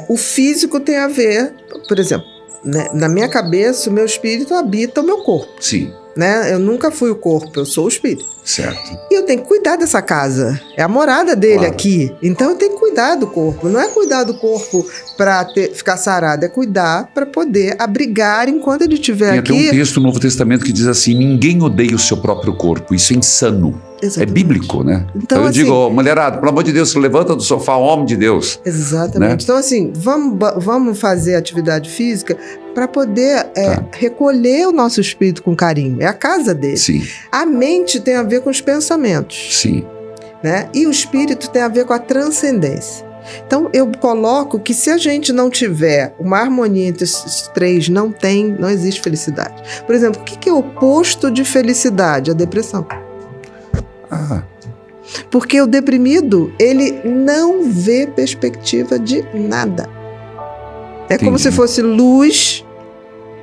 o físico tem a ver, por exemplo, né, na minha cabeça, o meu espírito habita o meu corpo. Sim. Né? Eu nunca fui o corpo, eu sou o espírito. Certo. E eu tenho que cuidar dessa casa. É a morada dele aqui. Então eu tenho que cuidar do corpo. Não é cuidar do corpo para ficar sarado, é cuidar para poder abrigar enquanto ele estiver aqui. Tem até um texto no Novo Testamento que diz assim: ninguém odeia o seu próprio corpo. Isso é insano. Exatamente. É bíblico, né? Então eu assim, digo, mulherada, pelo amor de Deus, se levanta do sofá, homem de Deus. Exatamente. Né? Então assim, vamos fazer atividade física para poder recolher o nosso espírito com carinho. É a casa dele. Sim. A mente tem a ver com os pensamentos. Sim. Né? E o espírito tem a ver com a transcendência. Então, eu coloco que se a gente não tiver uma harmonia entre esses três, não existe felicidade. Por exemplo, o que é o oposto de felicidade? A depressão. Porque o deprimido, ele não vê perspectiva de nada. É Entendi. como se fosse luz.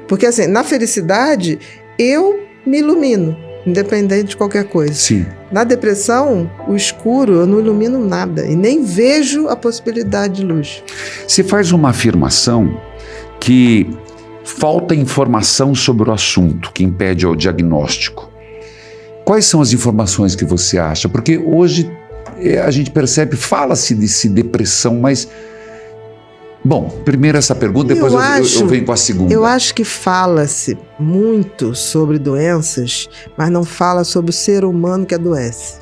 Porque, assim, na felicidade, eu me ilumino, independente de qualquer coisa. Sim. Na depressão, o escuro, eu não ilumino nada e nem vejo a possibilidade de luz. Você faz uma afirmação que falta informação sobre o assunto, que impede o diagnóstico. Quais são as informações que você acha? Porque hoje a gente percebe, fala-se de depressão, mas... Bom, primeiro essa pergunta, depois eu venho com a segunda. Eu acho que fala-se muito sobre doenças, mas não fala sobre o ser humano que adoece.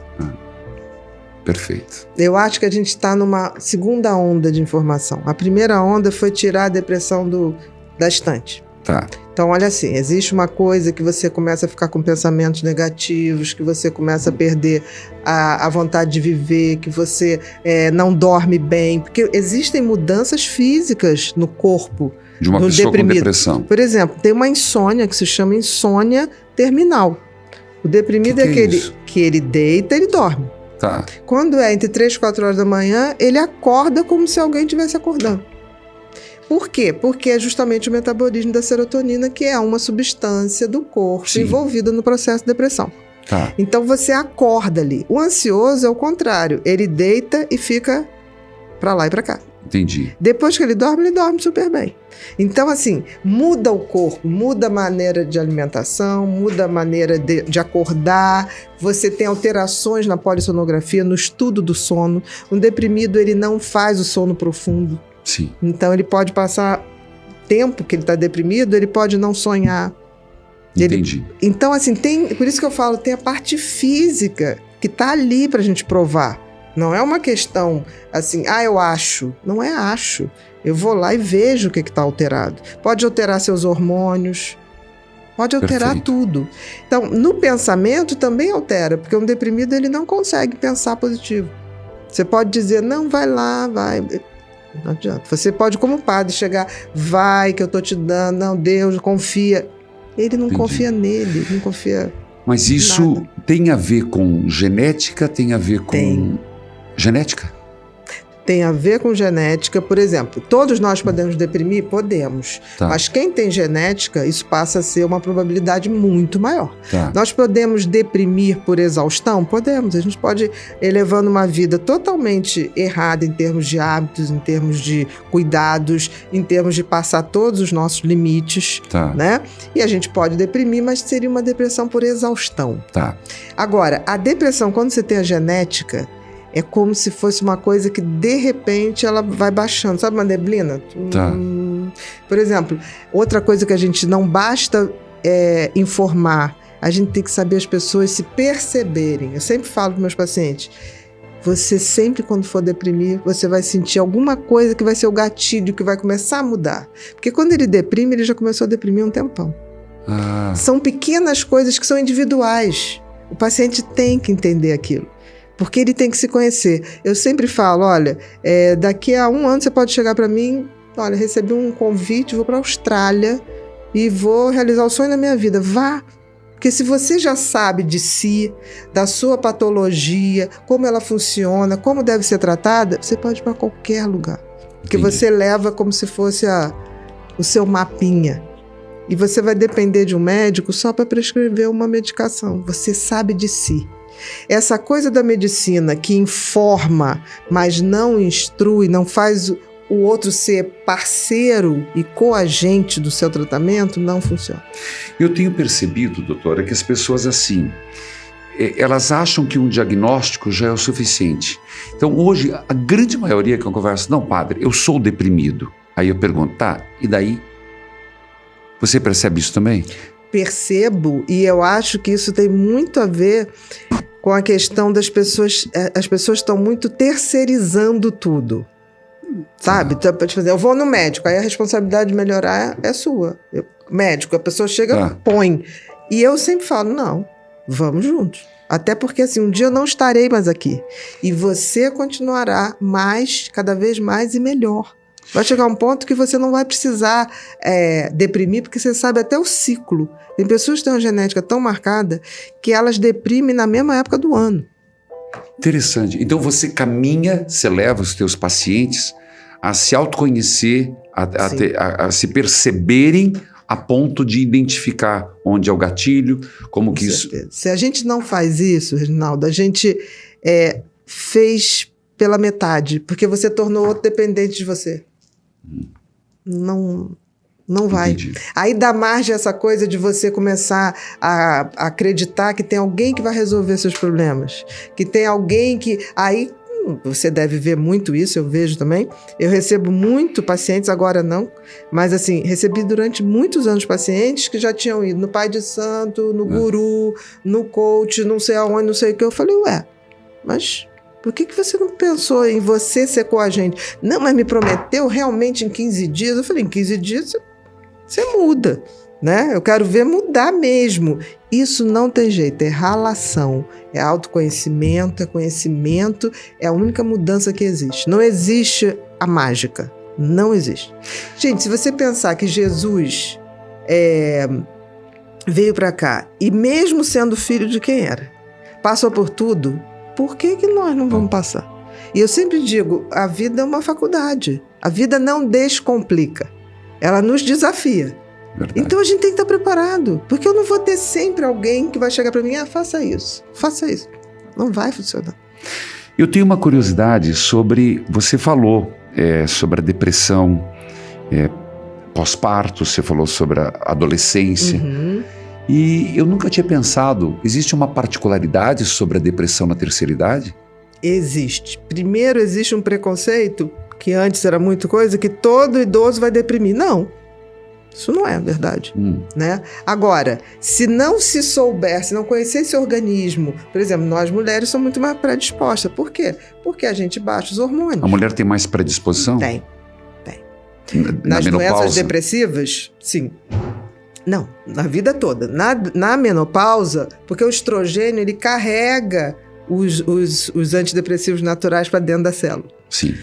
Perfeito. Eu acho que a gente está numa segunda onda de informação. A primeira onda foi tirar a depressão da estante. Tá. Então, olha assim, existe uma coisa que você começa a ficar com pensamentos negativos, que você começa a perder a vontade de viver, que você não dorme bem, porque existem mudanças físicas no corpo de uma pessoa com depressão. Por exemplo, tem uma insônia que se chama insônia terminal. O deprimido é aquele que ele deita, ele dorme. Tá. Quando é entre 3 e 4 horas da manhã, ele acorda como se alguém estivesse acordando. Por quê? Porque é justamente o metabolismo da serotonina, que é uma substância do corpo envolvida no processo de depressão. Tá. Então você acorda ali. O ansioso é o contrário. Ele deita e fica pra lá e pra cá. Entendi. Depois que ele dorme super bem. Então, assim, muda o corpo, muda a maneira de alimentação, muda a maneira de acordar. Você tem alterações na polissonografia, no estudo do sono. Um deprimido, ele não faz o sono profundo. Sim. Então ele pode passar tempo que ele está deprimido, ele pode não sonhar. Entendi. Então, assim, por isso que eu falo, tem a parte física que está ali para a gente provar. Não é uma questão assim, eu acho. Não é acho. Eu vou lá e vejo o que está alterado. Pode alterar seus hormônios, pode alterar tudo. Então, no pensamento também altera, porque um deprimido ele não consegue pensar positivo. Você pode dizer, não, vai lá, vai... Não adianta. Você pode, como padre, chegar, vai que eu tô te dando, não, Deus, confia. Ele não confia nele, não confia. Mas isso tem a ver com genética, tem a ver com... Genética? Tem a ver com genética. Por exemplo, todos nós podemos deprimir? Podemos. Tá. Mas quem tem genética, isso passa a ser uma probabilidade muito maior. Tá. Nós podemos deprimir por exaustão? Podemos. A gente pode ir levando uma vida totalmente errada em termos de hábitos, em termos de cuidados, em termos de passar todos os nossos limites. Tá. Né? E a gente pode deprimir, mas seria uma depressão por exaustão. Tá. Agora, a depressão, quando você tem a genética... É como se fosse uma coisa que, de repente, ela vai baixando. Sabe uma neblina? Tá. Por exemplo, outra coisa que a gente não basta informar, a gente tem que saber as pessoas se perceberem. Eu sempre falo para meus pacientes, você sempre, quando for deprimir, você vai sentir alguma coisa que vai ser o gatilho, que vai começar a mudar. Porque quando ele deprime, ele já começou a deprimir há um tempão. São pequenas coisas que são individuais. O paciente tem que entender aquilo. Porque ele tem que se conhecer. Eu sempre falo, olha, daqui a 1 ano você pode chegar para mim, olha, recebi um convite, vou para a Austrália e vou realizar o sonho da minha vida. Vá, porque se você já sabe de si, da sua patologia, como ela funciona, como deve ser tratada, você pode ir para qualquer lugar. Porque você leva como se fosse o seu mapinha. E você vai depender de um médico só para prescrever uma medicação. Você sabe de si. Essa coisa da medicina que informa, mas não instrui, não faz o outro ser parceiro e coagente do seu tratamento, não funciona. Eu tenho percebido, doutora, que as pessoas assim, elas acham que um diagnóstico já é o suficiente. Então hoje, a grande maioria que eu converso, não, padre, eu sou deprimido. Aí eu pergunto, tá, e daí? Você percebe isso também? Percebo, e eu acho que isso tem muito a ver com a questão das pessoas. As pessoas estão muito terceirizando tudo. Sabe? Eu vou no médico, aí a responsabilidade de melhorar é sua. Médico, a pessoa chega, põe. E eu sempre falo, não, vamos juntos. Até porque, assim, um dia eu não estarei mais aqui. E você continuará cada vez mais e melhor. Vai chegar um ponto que você não vai precisar deprimir, porque você sabe até o ciclo. Tem pessoas que têm uma genética tão marcada que elas deprimem na mesma época do ano. Interessante. Então você caminha, você leva os teus pacientes a se autoconhecer, a se perceberem a ponto de identificar onde é o gatilho, como que isso... Se a gente não faz isso, Reginaldo, a gente fez pela metade, porque você tornou outro dependente de você. Não vai. Entendi. Aí dá margem a essa coisa de você começar a acreditar que tem alguém que vai resolver seus problemas. Que tem alguém que... Aí você deve ver muito isso, eu vejo também. Eu recebo muito pacientes, agora não, mas assim, recebi durante muitos anos pacientes que já tinham ido no Pai de Santo, no Guru, no coach, não sei aonde, não sei o que. Eu falei, mas... Por que você não pensou em você ser coagente? Não, mas me prometeu realmente em 15 dias. Eu falei, em 15 dias você muda, né? Eu quero ver mudar mesmo. Isso não tem jeito, é relação, é autoconhecimento, é conhecimento, é a única mudança que existe. Não existe a mágica, não existe. Gente, se você pensar que Jesus veio para cá e mesmo sendo filho de quem era, passou por tudo, por que nós não vamos passar? E eu sempre digo, a vida é uma faculdade. A vida não descomplica. Ela nos desafia. Verdade. Então a gente tem que estar preparado. Porque eu não vou ter sempre alguém que vai chegar para mim, faça isso. Não vai funcionar. Eu tenho uma curiosidade sobre... Você falou sobre a depressão pós-parto, você falou sobre a adolescência. Uhum. E eu nunca tinha pensado, existe uma particularidade sobre a depressão na terceira idade? Existe. Primeiro, existe um preconceito, que antes era muito coisa, que todo idoso vai deprimir. Não, isso não é verdade. Né? Agora, se não se souber, se não conhecer esse organismo, por exemplo, nós mulheres somos muito mais predispostas. Por quê? Porque a gente baixa os hormônios. A mulher tem mais predisposição? Tem. Nas doenças depressivas, sim. Não, na vida toda. Na menopausa, porque o estrogênio, ele carrega os antidepressivos naturais para dentro da célula. Sim.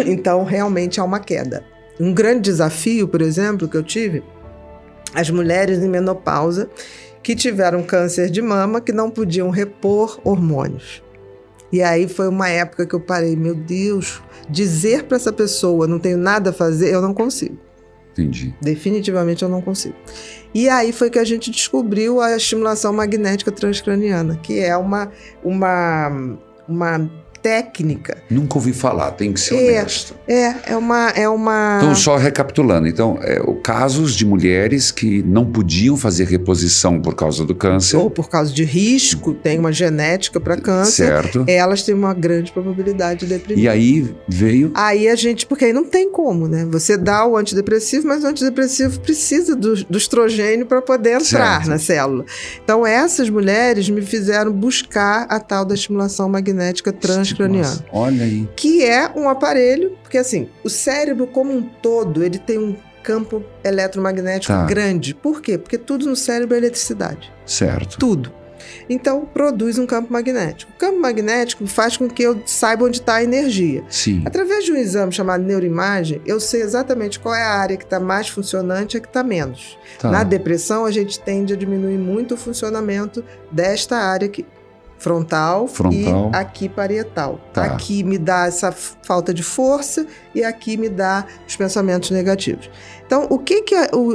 Então, realmente há uma queda. Um grande desafio, por exemplo, que eu tive, as mulheres em menopausa que tiveram câncer de mama, que não podiam repor hormônios. E aí foi uma época que eu parei, meu Deus, dizer para essa pessoa, não tenho nada a fazer, eu não consigo. Entendi. Definitivamente eu não consigo. E aí foi que a gente descobriu a estimulação magnética transcraniana, que é uma técnica. Nunca ouvi falar, tem que ser honesto. É uma... Então, só recapitulando, casos de mulheres que não podiam fazer reposição por causa do câncer. Ou por causa de risco, tem uma genética para câncer. Certo. Elas têm uma grande probabilidade de deprimir. E aí veio... Aí porque aí não tem como, né? Você dá o antidepressivo, mas o antidepressivo precisa do estrogênio para poder entrar na célula. Então, essas mulheres me fizeram buscar a tal da estimulação magnética transcraniana. Nossa, olha aí. Que é um aparelho, porque assim, o cérebro como um todo, ele tem um campo eletromagnético grande. Por quê? Porque tudo no cérebro é eletricidade. Certo. Tudo. Então, produz um campo magnético. O campo magnético faz com que eu saiba onde está a energia. Sim. Através de um exame chamado neuroimagem, eu sei exatamente qual é a área que está mais funcionante e a que está menos. Na depressão, a gente tende a diminuir muito o funcionamento desta área aqui. frontal e aqui parietal. Tá. Aqui me dá essa falta de força e aqui me dá os pensamentos negativos. Então, o que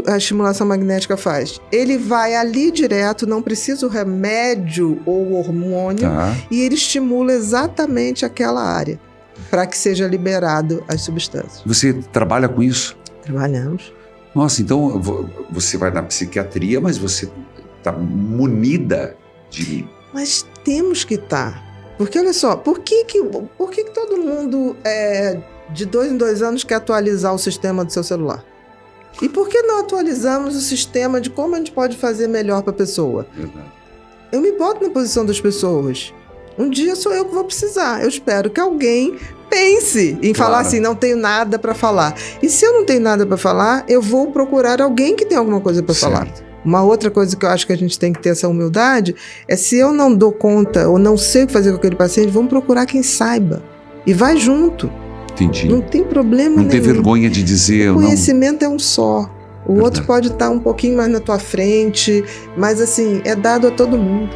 a estimulação magnética faz? Ele vai ali direto, não precisa o remédio ou o hormônio, e ele estimula exatamente aquela área para que seja liberado as substâncias. Você trabalha com isso? Trabalhamos. Nossa, então você vai na psiquiatria, mas você está munida de... Mas temos que estar. Porque, olha só, por que todo mundo de 2 em 2 anos quer atualizar o sistema do seu celular? E por que não atualizamos o sistema de como a gente pode fazer melhor para a pessoa? Verdade. Eu me boto na posição das pessoas. Um dia sou eu que vou precisar. Eu espero que alguém pense em falar assim, não tenho nada para falar. E se eu não tenho nada para falar, eu vou procurar alguém que tem alguma coisa para falar. Uma outra coisa que eu acho que a gente tem que ter essa humildade é, se eu não dou conta ou não sei o que fazer com aquele paciente, vamos procurar quem saiba. E vai junto. Entendi. Não tem problema nenhum. Não ter vergonha de dizer... O conhecimento é um só. O outro pode estar um pouquinho mais na tua frente, mas assim, é dado a todo mundo.